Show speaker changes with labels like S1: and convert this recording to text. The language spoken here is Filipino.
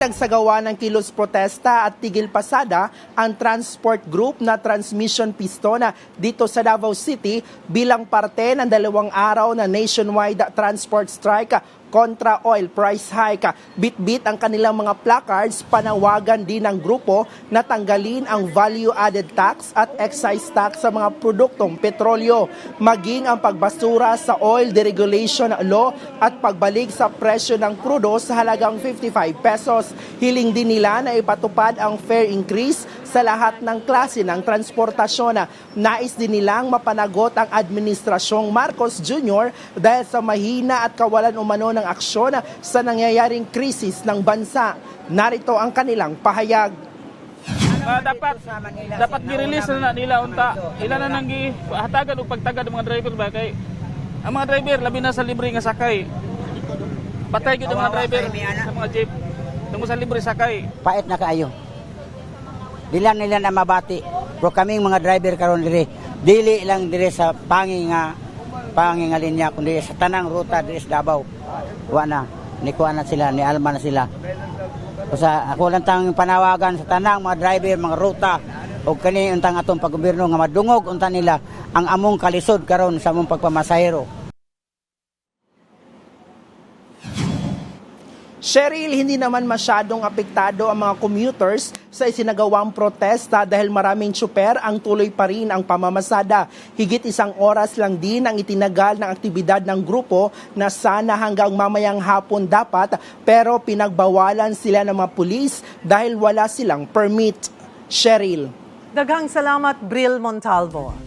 S1: Nagsagawa ng kilos protesta at tigil pasada ang transport group na Transmission Pistona dito sa Davao City bilang parte ng 2 araw na nationwide transport strike kontra oil price hike. Bit-bit ang kanilang mga placards, panawagan din ng grupo na tanggalin ang value-added tax at excise tax sa mga produktong petrolyo, maging ang pagbasura sa oil deregulation law at pagbalik sa presyo ng krudo sa halagang 55 pesos. Hiling din nila na ipatupad ang fare increase sa lahat ng klase ng transportasyon. Nais din nilang mapanagot ang Administrasyong Marcos Jr. dahil sa mahina at kawalan umano ng aksyon sa nangyayaring krisis ng bansa. Narito ang kanilang pahayag.
S2: Dapat gi-release na nila unta. Ilan na nang gihatagan o pagtagad ng mga driver ba kay ang mga driver labi na sa libre nga sakay. Patay gyud ang mga driver sa mga jeep. Tungo sa libre sakay.
S3: Pait na kaayo. Dila nila na mabati. Pero kaming mga driver karon dili lang dire sa pangi nga linya kundi sa tanang ruta dire sa Davao. Wa na ni kuan na sila, ni alma na sila. Usa ako lang tang panawagan sa tanang mga driver, mga ruta o kani untang atong paggobyerno nga madungog unta nila ang among kalisod karon sa among pagpamasahero.
S1: Cheryl, hindi naman masyadong apektado ang mga commuters sa isinagawang protesta dahil maraming tsuper ang tuloy pa rin ang pamamasada. Higit 1 oras lang din ang itinagal ng aktibidad ng grupo na sana hanggang mamayang hapon dapat pero pinagbawalan sila ng mga pulis dahil wala silang permit. Cheryl.
S4: Daghang salamat, Bril Montalvo.